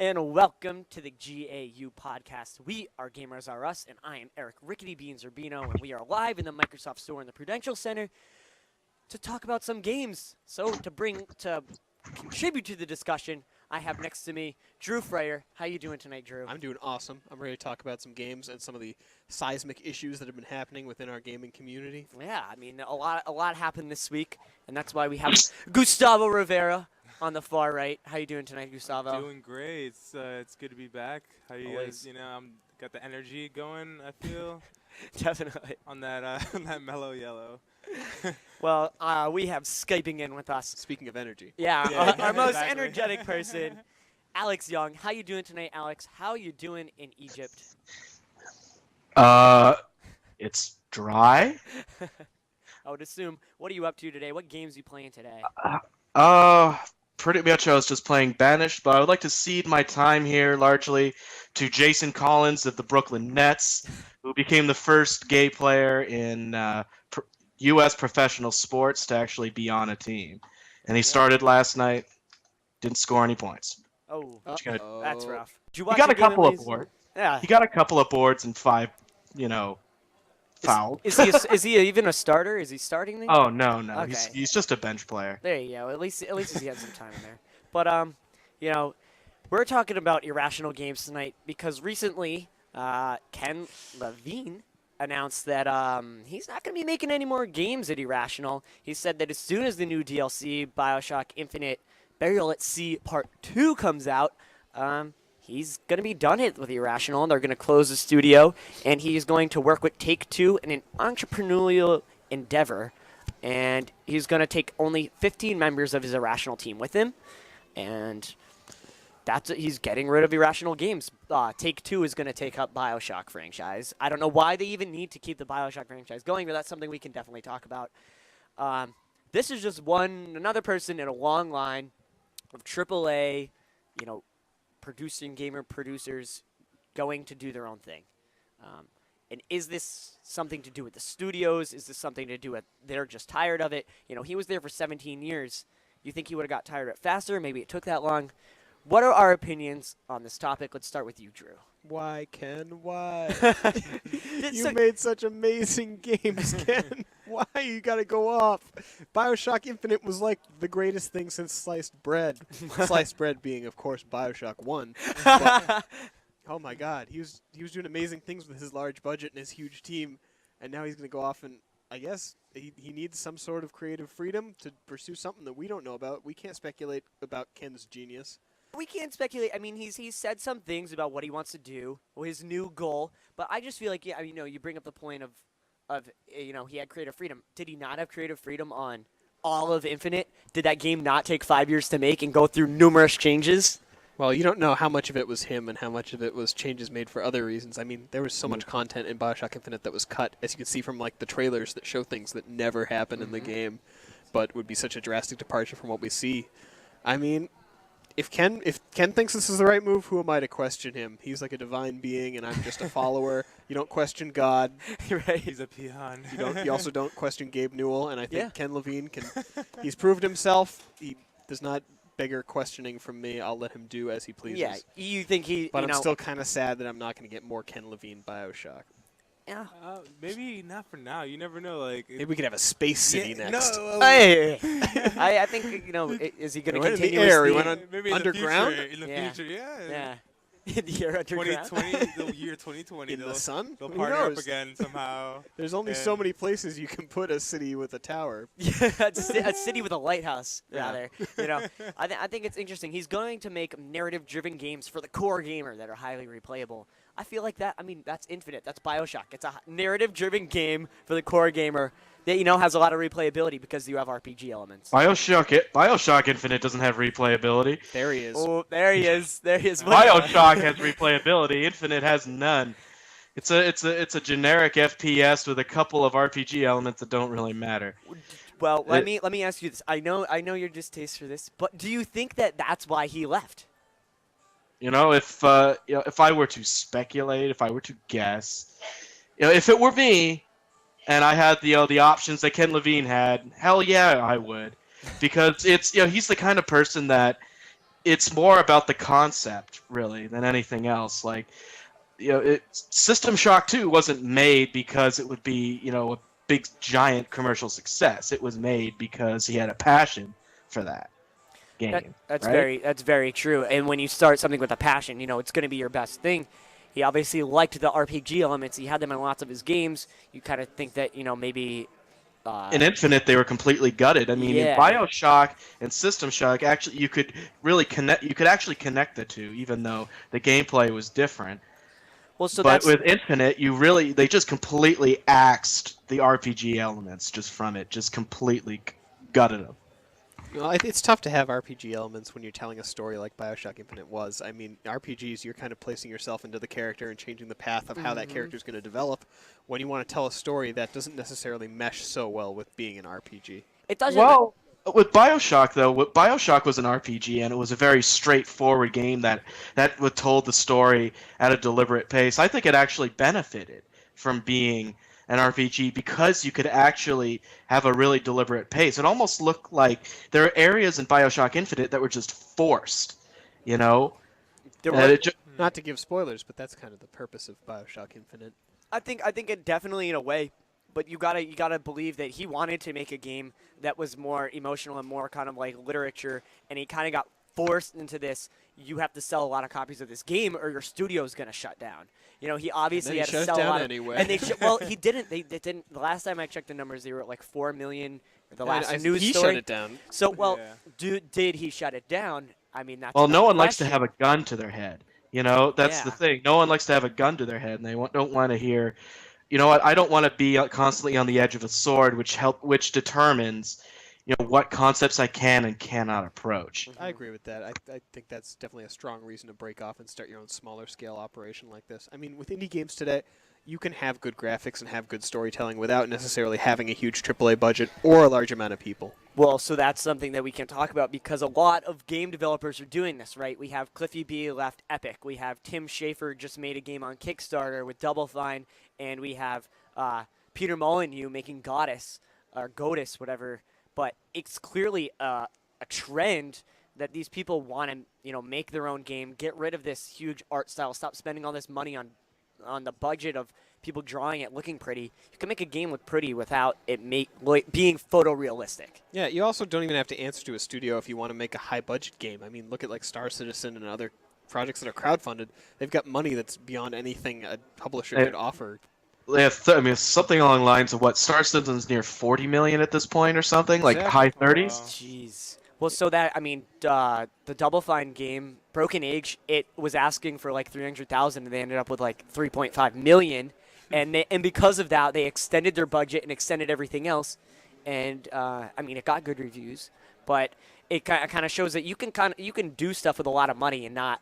and welcome to the GAU Podcast. We are Gamers Are Us, and I am Eric RickityBeans Rubino, and we are live in the Microsoft Store in the Prudential Center to talk about some games. So to contribute to the discussion, I have next to me Drew Frayre. How you doing tonight, Drew? I'm doing awesome. I'm ready to talk about some games and some of the seismic issues that have been happening within our gaming community. Yeah, I mean a lot happened this week, and that's why we have Gustavo Rivera on the far right. How you doing tonight, Gustavo? Doing great. It's good to be back. How you Always. guys? I'm got the energy going. I feel Definitely. on that on that mellow yellow. Well, we have Skyping in with us. Speaking of energy. Yeah, Yeah, our most exactly. energetic person, Alex Young. How you doing tonight, Alex? How you doing in Egypt? It's dry. I would assume. What are you up to today? What games are you playing today? Pretty much I was just playing Banished, but I would like to cede my time here largely to Jason Collins of the Brooklyn Nets, who became the first gay player in U.S. professional sports to actually be on a team. And he started last night, didn't score any points. Oh, Uh-oh. that's rough. Did you He watch got the a game at couple of least? boards. Yeah. He got a couple of boards and 5, fouled. Is he even a starter? Is he starting the? Oh no, Okay. he's just a bench player. There you go. At least he had some time in there. But we're talking about Irrational Games tonight because recently Ken Levine announced that he's not going to be making any more games at Irrational. He said that as soon as the new DLC, BioShock Infinite Burial at Sea Part 2 comes out, he's going to be done it with Irrational, and they're going to close the studio, and he's going to work with Take-Two in an entrepreneurial endeavor, and he's going to take only 15 members of his Irrational team with him, and he's getting rid of Irrational Games. Take-Two is going to take up BioShock franchise. I don't know why they even need to keep the BioShock franchise going, but that's something we can definitely talk about. This is just another person in a long line of AAA, producing gamer producers going to do their own thing. And is this something to do with the studios? Is this something to do with they're just tired of it? He was there for 17 years. You think he would have got tired of it faster? Maybe it took that long. What are our opinions on this topic? Let's start with you, Drew. Why, Ken? Why? So- You made such amazing games, Ken. Why you gotta go off? BioShock Infinite was like the greatest thing since sliced bread. Sliced bread being, of course, BioShock 1. But, oh my God, he was doing amazing things with his large budget and his huge team, and now he's gonna go off and I guess he needs some sort of creative freedom to pursue something that we don't know about. We can't speculate about Ken's genius. We can't speculate. I mean, he's said some things about what he wants to do, or his new goal. But I just feel like, you bring up the point of he had creative freedom. Did he not have creative freedom on all of Infinite? Did that game not take 5 years to make and go through numerous changes? Well, you don't know how much of it was him and how much of it was changes made for other reasons. I mean, there was so much content in BioShock Infinite that was cut, as you can see from like the trailers that show things that never happened in the game, but would be such a drastic departure from what we see. I mean, if Ken thinks this is the right move, who am I to question him? He's like a divine being, and I'm just a follower. You don't question God. Right. He's a peon. You also don't question Gabe Newell, and I think Yeah. Ken Levine can. He's proved himself. He does not beggar questioning from me. I'll let him do as he pleases. Yeah, you think he? But I'm still kind of sad that I'm not going to get more Ken Levine BioShock. Yeah. Maybe not for now. You never know. Like Maybe we could have a space city next. No. Hey, I think is he going to He went in the continue? air, he went on- Maybe Underground? In the Yeah. future, yeah. Yeah. In the year underground. 2020, the year 2020. In the sun? They'll Who partner up knows? again somehow. There's only so And- many places you can put a city with a tower. Yeah, a city with a lighthouse, Yeah. rather. I think it's interesting. He's going to make narrative-driven games for the core gamer that are highly replayable. I feel like that. I mean, that's Infinite. That's BioShock. It's a narrative-driven game for the core gamer that has a lot of replayability because you have RPG elements. BioShock Infinite doesn't have replayability. There he is. Oh, there he is. There he is. BioShock has replayability. Infinite has none. It's a generic FPS with a couple of RPG elements that don't really matter. Well, let me ask you this. I know your distaste for this, but do you think that that's why he left? If I were to speculate, if I were to guess, if it were me, and I had the options that Ken Levine had, hell yeah, I would, because it's he's the kind of person that it's more about the concept really than anything else. Like, System Shock 2 wasn't made because it would be, a big giant commercial success. It was made because he had a passion for that game. Right? That's very true. And when you start something with a passion, it's going to be your best thing. He obviously liked the RPG elements. He had them in lots of his games. You kind of think that maybe. In Infinite, they were completely gutted. I mean, Yeah. in BioShock and System Shock, actually, you could really connect. You could actually connect the two, even though the gameplay was different. Well, so but that's with Infinite, they just completely axed the RPG elements just from it, just completely gutted them. Well, it's tough to have RPG elements when you're telling a story like BioShock Infinite was. I mean, RPGs, you're kind of placing yourself into the character and changing the path of how that character is going to develop. When you want to tell a story, that doesn't necessarily mesh so well with being an RPG. it doesn't. Well, with BioShock, though, BioShock was an RPG, and it was a very straightforward game that told the story at a deliberate pace. I think it actually benefited from being an RPG because you could actually have a really deliberate pace. It almost looked like there are areas in BioShock Infinite that were just forced, There And were- it Not to give spoilers, but that's kind of the purpose of BioShock Infinite. I think it definitely in a way, but you gotta believe that he wanted to make a game that was more emotional and more kind of like literature, and he kind of got forced into this. You have to sell a lot of copies of this game, or your studio's gonna shut down. He obviously had to sell a lot. Anyway. And well, he didn't. They didn't. The last time I checked the numbers, they were at like 4 million. The last news he story. shut it down. So Yeah. did he shut it down? I mean, that's well, the no one likes to question. have a gun to their head. That's the Yeah. thing. No one likes to have a gun to their head, and they don't want to hear. You know what? I don't want to be constantly on the edge of a sword, which determines, what concepts I can and cannot approach. I agree with that. I think that's definitely a strong reason to break off and start your own smaller scale operation like this. I mean, with indie games today, you can have good graphics and have good storytelling without necessarily having a huge AAA budget or a large amount of people. Well, so that's something that we can talk about because a lot of game developers are doing this, right? We have Cliffy B left Epic. We have Tim Schafer just made a game on Kickstarter with Double Fine, and we have Peter Molyneux making Goddess or Godus, whatever. But it's clearly a trend that these people want to, make their own game, get rid of this huge art style, stop spending all this money on the budget of people drawing it looking pretty. You can make a game look pretty without it being photorealistic. Yeah, you also don't even have to answer to a studio if you want to make a high-budget game. I mean, look at like Star Citizen and other projects that are crowdfunded. They've got money that's beyond anything a publisher could offer. Yeah, something along the lines of what Star Citizen's near 40 million at this point or something, like Exactly. high 30s. Wow. Jeez. Well, so the Double Fine game, Broken Age, it was asking for like 300,000, and they ended up with like 3.5 million, and because of that, they extended their budget and extended everything else, and it got good reviews, but it kind of shows that you can do stuff with a lot of money and not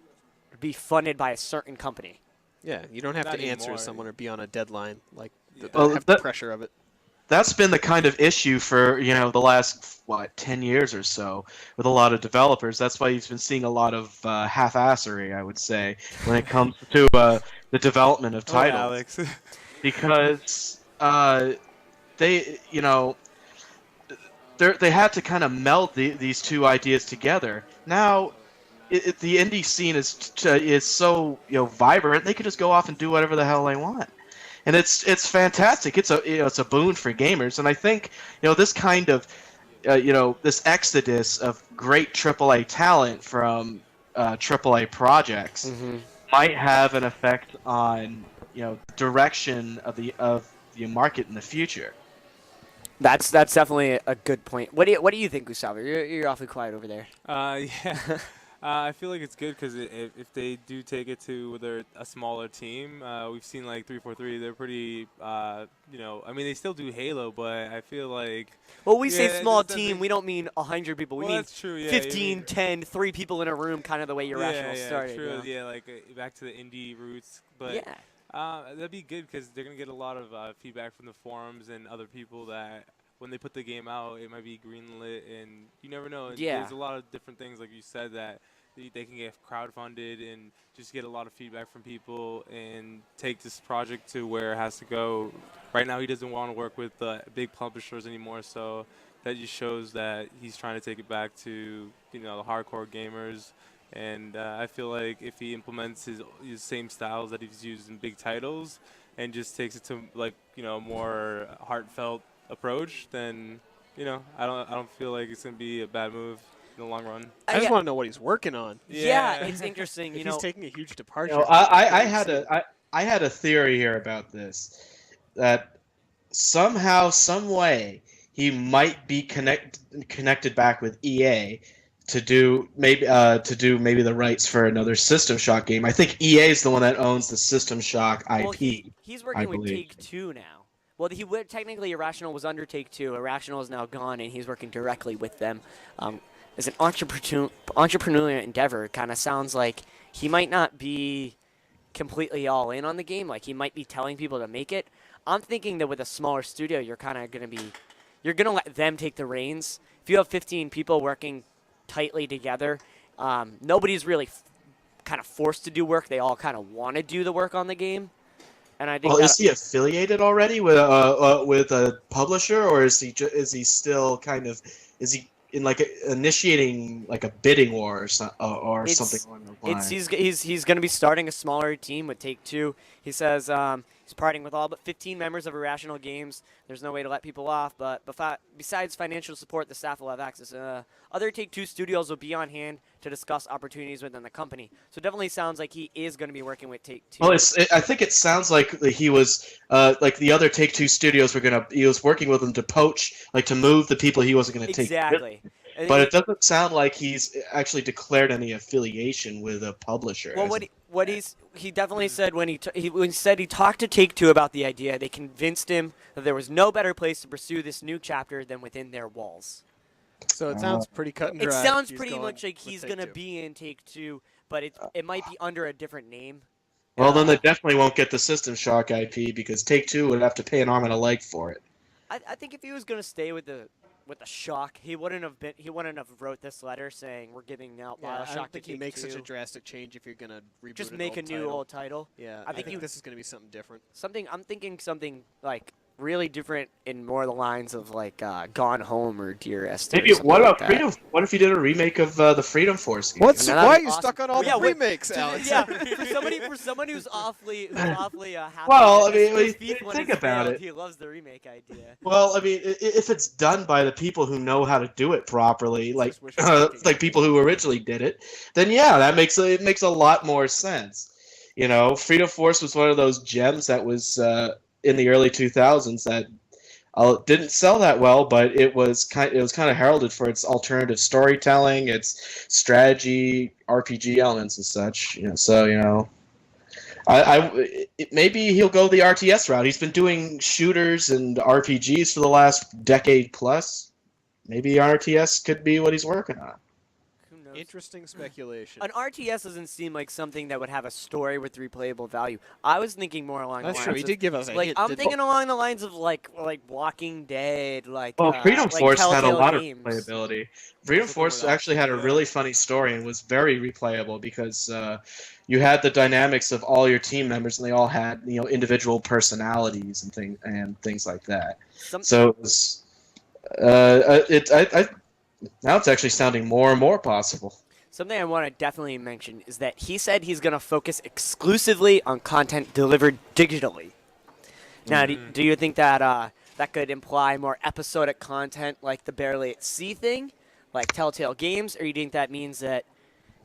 be funded by a certain company. Yeah, you don't have Not to answer anymore. to someone or be on a deadline, like Yeah. have the pressure of it. That's been the kind of issue for the last 10 years or so with a lot of developers. That's why you've been seeing a lot of half-assery, I would say, when it comes to the development of titles. Alex. Because they they had to kind of meld these two ideas together. Now the indie scene is so vibrant, they could just go off and do whatever the hell they want. And it's fantastic. It's a boon for gamers, and I think this kind of this exodus of great AAA talent from AAA projects might have an effect on direction of the market in the future. That's definitely a good point. What do you think, Gustavo? You're awfully quiet over there. Yeah. I feel like it's good because if they do take it to they're a smaller team, we've seen like 343. They're pretty, they still do Halo, but I feel like. Well, we say Yeah, small it doesn't- team. We don't mean 100 people. We Well, mean that's true, yeah, 15, you- 10, 3 people in a room, kind of the way Irrational started. True. you know? Yeah, like back to the indie roots. But Yeah. that'd be good because they're gonna get a lot of feedback from the forums and other people that when they put the game out, it might be greenlit, and you never know. Yeah. There's a lot of different things, like you said, that they can get crowdfunded and just get a lot of feedback from people and take this project to where it has to go. Right now, he doesn't want to work with big publishers anymore, so that just shows that he's trying to take it back to the hardcore gamers And I feel like if he implements his same styles that he's used in big titles and just takes it to like a more heartfelt approach, then I don't feel like it's gonna be a bad move in the long run. I just want to know what he's working on. Yeah, it's interesting. If he's taking a huge departure. You know, I had a theory here about this, that somehow, some way, he might be connected back with EA to do maybe the rights for another System Shock game. I think EA is the one that owns the System Shock IP. Well, he's working with Take-Two now. Well, technically Irrational was under Take-Two. Irrational is now gone, and he's working directly with them. As an entrepreneurial endeavor, it kind of sounds like he might not be completely all in on the game. Like, he might be telling people to make it. I'm thinking that with a smaller studio, you're kind of going to let them take the reins. If you have 15 people working tightly together, nobody's really kind of forced to do work. They all kind of want to do the work on the game. And I think is he affiliated already with a publisher, or is he still kind of in like initiating like a bidding war or something along those lines? He's going to be starting a smaller team with Take-Two. He says he's parting with all but 15 members of Irrational Games. There's no way to let people off, but besides financial support, the staff will have access. Other Take-Two studios will be on hand to discuss opportunities within the company. So it definitely sounds like he is going to be working with Take-Two. Well, I think it sounds like he was like the other Take-Two studios he was working with them to poach, like to move the people he wasn't going to take. Exactly. But it doesn't sound like he's actually declared any affiliation with a publisher. Well, he definitely said when he said he talked to Take-Two about the idea, they convinced him that there was no better place to pursue this new chapter than within their walls. So it sounds pretty cut and dry. It sounds pretty much like he's going to be in Take-Two, but it might be under a different name. Well, then they definitely won't get the System Shock IP because Take-Two would have to pay an arm and a leg for it. I think if he was going to stay with the Shock, he wouldn't have wrote this letter saying we're giving out BioShock I don't think to he makes Take-Two. such a drastic change if you're gonna reboot Just make a new old title. Yeah, I think this is gonna be something different. I'm thinking something like really different in more the lines of like Gone Home or Dear Esther. Maybe what about like Freedom? What if you did a remake of the Freedom Force game? Why are you stuck on all the wait, remakes, Alex? Yeah, for somebody who's awfully happy. Well, I that mean, Thief one think has about failed, it. He loves the remake idea. Well, I mean, if it's done by the people who know how to do it properly, like like people who originally did it, then yeah, it makes a lot more sense. You know, Freedom Force was one of those gems that was in the early 2000s that didn't sell that well, but it was kind of heralded for its alternative storytelling, its strategy, RPG elements and such. Maybe he'll go the RTS route. He's been doing shooters and RPGs for the last decade plus. Maybe RTS could be what he's working on. Who knows? Interesting speculation. An RTS doesn't seem like something that would have a story with replayable value. I was thinking more along That's the lines true. He of, did give us a like hint. I'm didn't thinking along the lines of like Walking Dead, like Freedom like Force had a Telltale lot Games. of replayability. Freedom Force actually had a really funny story and was very replayable because you had the dynamics of all your team members and they all had individual personalities and things like that. So it was now it's actually sounding more and more possible. Something I want to definitely mention is that he said he's going to focus exclusively on content delivered digitally. Now, do you think that that could imply more episodic content like the Barely at Sea thing, like Telltale Games, or do you think that means that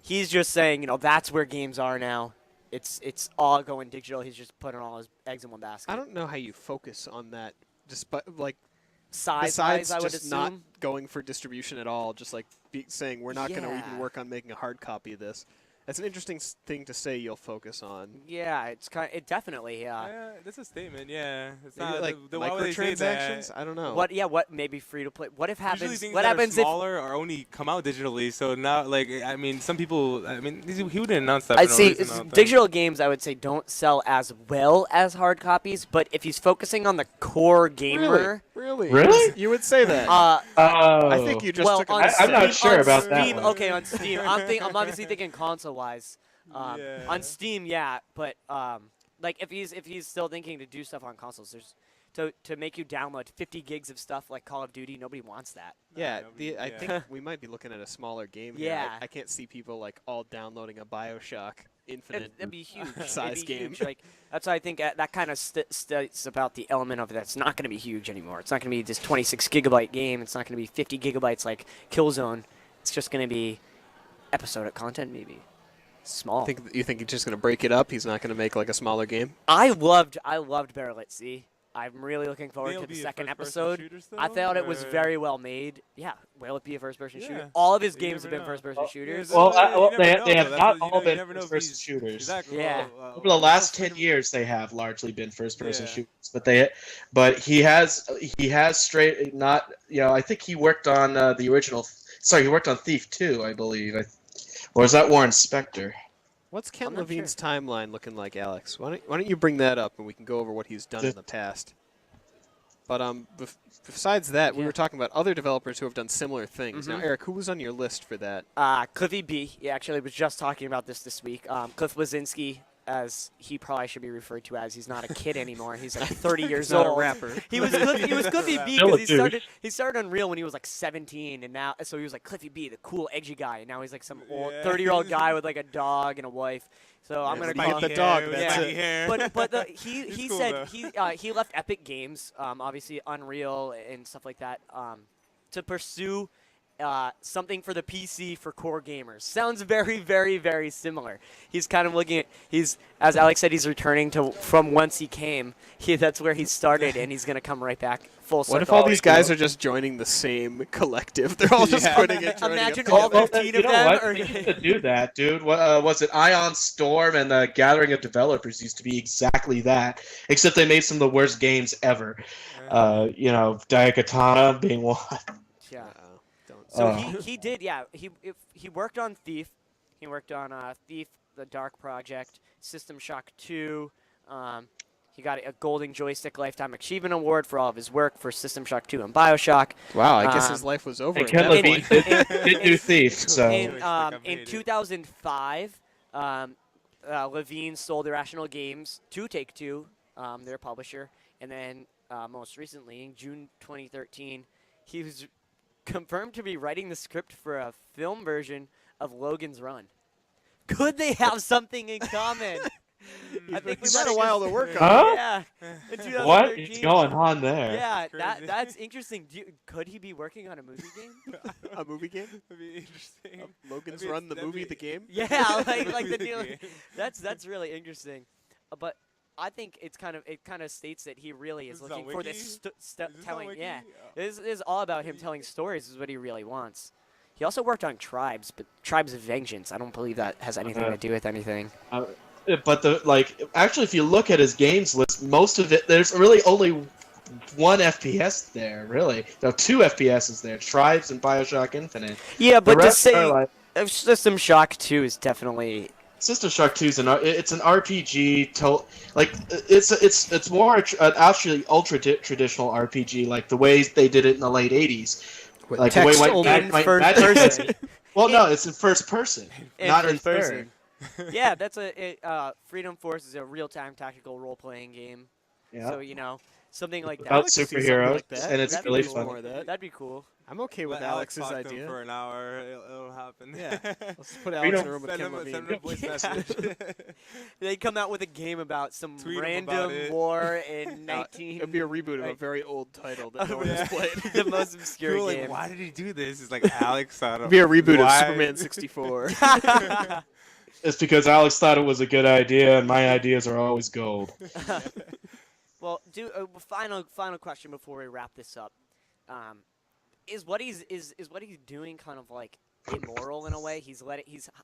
he's just saying, that's where games are now? It's all going digital. He's just putting all his eggs in one basket. I don't know how you focus on that, despite Size-wise, I would just assume. not going for distribution at all, just like saying we're not going to even work on making a hard copy of this. That's an interesting thing to say you'll focus on. Yeah, it definitely. Yeah, that's a statement. Yeah, it's Maybe not like why would they say that? microtransactions. I don't know. What maybe free to play? What if Usually happens? things What that happens are if? smaller or only come out digitally? So now, some people. He wouldn't announce that. I'd for no say reason, I don't think. digital games. I would say don't sell as well as hard copies. But if he's focusing on the core gamer, Really? You would say that? I think you just took. I'm not sure about Steam, that one. okay, on Steam, I'm obviously thinking console-wise. Yeah. On Steam, yeah, but like if he's still thinking to do stuff on consoles, to make you download 50 gigs of stuff like Call of Duty. Nobody wants that. Yeah, nobody- I yeah. think we might be looking at a smaller game here. Yeah. I can't see people like all downloading a BioShock Infinite It'd be huge. size It'd be game. huge. Like that's why I think that kind of states about the element of that's not going to be huge anymore. It's not going to be this 26 gigabyte game. It's not going to be 50 gigabytes like Killzone. It's just going to be episodic content, maybe small. You think he's just going to break it up? He's not going to make like a smaller game? I loved Barrel at Sea. I'm really looking forward They'll to the be a second first-person episode. shooter still, I thought it was or- very well made. Yeah, will it be a first-person Yeah. shooter? All of his You games have never been know. first-person shooters. Well, You never they know, have though. not That's what all you been never know if first-person he's- shooters. Exactly. Yeah. Over the last 10 years, they have largely been first-person Yeah. shooters, but he has straight not I think he worked on the original. Sorry, he worked on Thief 2, I believe, or is that Warren Spector? What's Ken I'm not Levine's timeline looking like, Alex? Why don't you bring that up and we can go over what he's done in the past? But besides that, we Yeah. were talking about other developers who have done similar things. Now, Mhm. Eric, who was on your list for that? Cliffy B. Yeah, actually, was just talking about this week. Cliff Blazinski, as he probably should be referred to as. He's not a kid anymore. He's like 30 years He's not old. a rapper. He was Cliffy B Still a because dude. he started Unreal when he was like 17, and now so he was like Cliffy B, the cool edgy guy, and now he's like some old Yeah. 30-year-old guy with like a and a wife. So I'm gonna spiky call him the dog, hair, that's spiky it. hair. but he He's cool, said though. he left Epic Games, obviously Unreal and stuff like that, to pursue something for the PC for core gamers. Sounds very, very, very similar. He's kind of looking at as Alex said, he's returning to from whence he came. That's where he started, and he's gonna come right back full circle. What if all these guys are just joining the same collective? They're all just Yeah. quitting it. joining Imagine a all collective. 15 you of know them what? are- They used to do that, dude. What was it? Ion Storm and the Gathering of Developers used to be exactly that, except they made some of the worst games ever. Daikatana being one. Yeah. Uh-oh. Don't. So Oh. he did, yeah. He worked on Thief. He worked on Thief, the Dark Project, System Shock 2. He got a Golden Joystick Lifetime Achievement Award for all of his work for System Shock 2 and Bioshock. Wow, I guess Um, his life was over. And at Ken that Levine point. did do Thief, so In 2005, Levine sold Irrational Games to Take-Two, their publisher, and then most recently, in June 2013, he was confirmed to be writing the script for a film version of Logan's Run. Could they have something in common? I think we He's might got a have while just- to work on. Huh? Yeah, in 2013. what is going on there? Yeah, Crazy. that's interesting. Could he be working on a movie game? A movie game? That'd be interesting. Logan's That'd be- Run, the that'd movie, be- the game? Yeah, like the The deal. game. That's really interesting. But I think it kind of states that he really is Is this looking on for Wiki? this Is this on telling. Wiki? Yeah, Oh. this is all about him telling stories. Is what he really wants. He also worked on Tribes, but Tribes of Vengeance. I don't believe that has anything to do with anything. But actually, if you look at his games list, most of it, there's really only one FPS there. Really, no, two FPSs there: Tribes and Bioshock Infinite. Yeah, The but to rest are say like, System Shock 2 is definitely. System Shock 2 is it's an RPG. It's more actually ultra traditional RPG, like the ways they did it in the late '80s. With Like the way text White only. in first Magic person. did. Well, no, it's in first person, not in first third. person. Yeah, that's Freedom Force is a real-time tactical role-playing game. Yeah. So something like that. About like to see something superheroes, like that. and it's That'd be really cool. fun. More of that. That'd be cool. I'm okay with Let Alex Alex's talk to him idea. for an hour. It'll happen. Yeah. Let's put We Alex in don't a room with Send Ken him, Levine. send him a voice Yeah. message. They come out with a game about some Tweet 'em random about it. war in 19. It'd be a reboot of a Right. very old title that no Oh, one has yeah. played. the most obscure People are game. like, why did he do this? It's like Alex thought It'd of. be a reboot why? of Superman 64. It's because Alex thought it was a good idea, and my ideas are always gold. Well, final question before we wrap this up. Is what he's doing kind of like immoral in a way? He's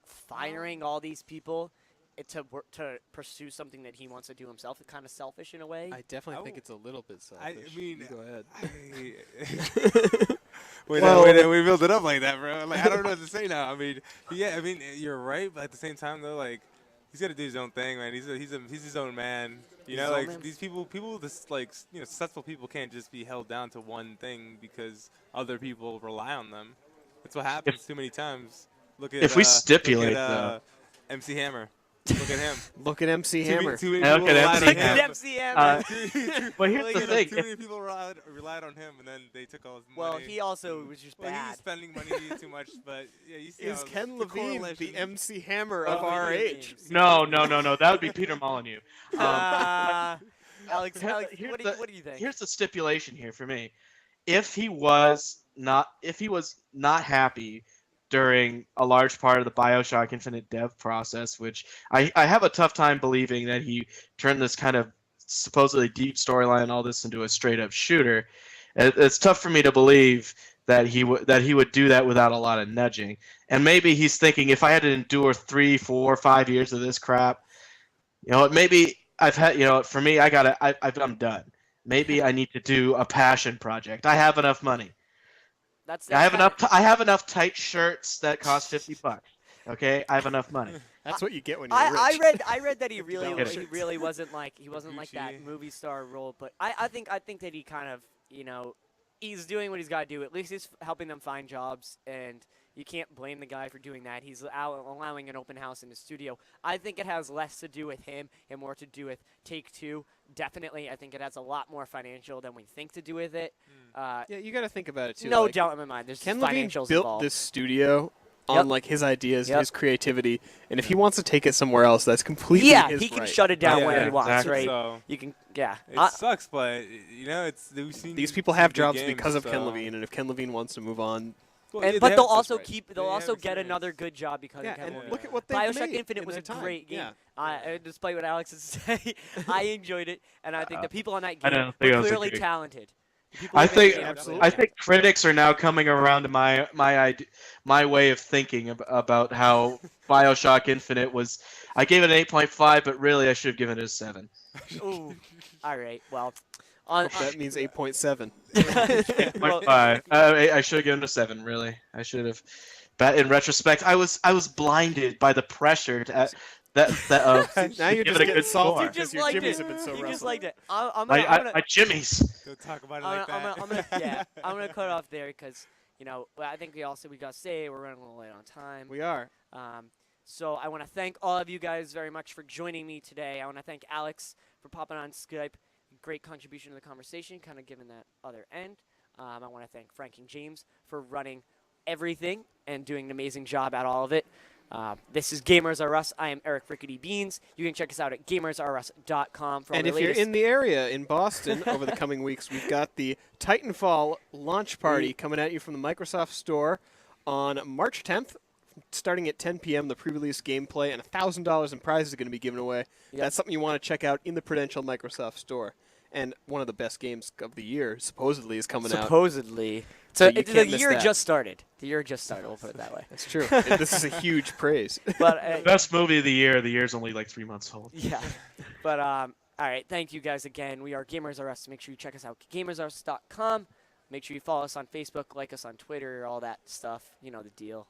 firing all these people to pursue something that he wants to do himself. It's kind of selfish in a way. I definitely think I- it's a little bit selfish. mean, You go ahead. Wait, we build it up like that, bro. Like I don't know what to say now. I mean, yeah, I mean you're right, but at the same time though, like he's got to do his own thing, man. He's his own man. You He's know, his own like man. these people, this like successful people can't just be held down to one thing because other people rely on them. That's what happens too many times. Look at if we stipulate, though. MC Hammer. Look at him. Look at MC Hammer. Too many Yeah, people look at relied MC on him. MC Hammer. Well, here's the thing. Too many people relied on him, and then they took all his money. Well, he also was just Well, he bad. was spending money too much, but yeah, you see Is how Ken the Levine correlation- the MC Hammer Oh, of our video age? games. No. That would be Peter Molyneux. Alex, Here's what the- do you think? Here's the stipulation here for me. If he was not happy during a large part of the BioShock Infinite dev process, which I have a tough time believing that he turned this kind of supposedly deep storyline and all this into a straight up shooter. It's tough for me to believe that he would do that without a lot of nudging. And maybe he's thinking, if I had to endure 3, 4, 5 years of this crap, maybe I've had, for me, I'm done. Maybe I need to do a passion project. I have enough money. I have enough tight shirts that cost $50. Okay, I have enough money. That's what you get when you're rich. I read that he really $50 wasn't like that movie star role, but I think that he kind of he's doing what he's got to do. At least he's helping them find jobs, and you can't blame the guy for doing that. He's allowing an open house in his studio. I think it has less to do with him and more to do with Take-Two. Definitely, I think it has a lot more financial than we think to do with it. Yeah, you got to think about it too. No like, doubt in my mind. There's Ken Levine financials built involved. this studio on Yep. like his ideas, Yep. his creativity, and if he wants to take it somewhere else, that's completely Yeah, his he can right. shut it down Yeah, when he wants, exactly. right? So You can, yeah. it sucks, but we've seen These people have big jobs games, because of Ken so- Levine, and if Ken Levine wants to move on, Well, And, yeah, but they they'll have- also right. keep. They They'll have also get experience. another good job because yeah, of Ken and Levine. look at what they've BioShock made Infinite in was their a time. great game. Yeah. Despite what Alex is saying, I enjoyed it, and I think the people on that I game don't think were I was clearly agree. talented. The people I who made the think game were absolutely. clearly I think critics are now coming around to my way of thinking about how BioShock Infinite was. I gave it an 8.5, but really I should have given it a 7. talented. Ooh. All right. Well, on, That means 8.7. well, 8.5. I should have given it a 7. Really, I should have. But in retrospect, I was blinded by the pressure to Now to you're give just it a getting good salty score. you because just your liked jimmies it. have been so You rustled. just liked it. I'm gonna. My jimmies. Don't talk about it like that. I'm gonna cut off there because I think we gotta say we're running a little late on time. We are. So I want to thank all of you guys very much for joining me today. I want to thank Alex for popping on Skype. Great contribution to the conversation, kind of giving that other end. I want to thank Frank and James for running everything and doing an amazing job at all of it. This is Gamers Are Us. I am Eric RickityBeans. You can check us out at gamersrus.com for all And the if you're latest. in the area in Boston over the coming weeks, we've got the Titanfall launch party coming at you from the Microsoft Store on March 10th, starting at 10 p.m. The pre-release gameplay and $1,000 in prizes are going to be given away. Yep. That's something you want to check out in the Prudential Microsoft Store. And one of the best games of the year, supposedly, is coming out. Supposedly. So So you the can't miss year that. just started. The year just started. We'll put it that way. That's true. This is a huge praise. But Best movie of the year. The year's only like 3 months old. yeah. But all right. Thank you guys again. We are Gamers R Us. Make sure you check us out. Gamersrus.com. Make sure you follow us on Facebook, like us on Twitter, all that stuff. You know the deal.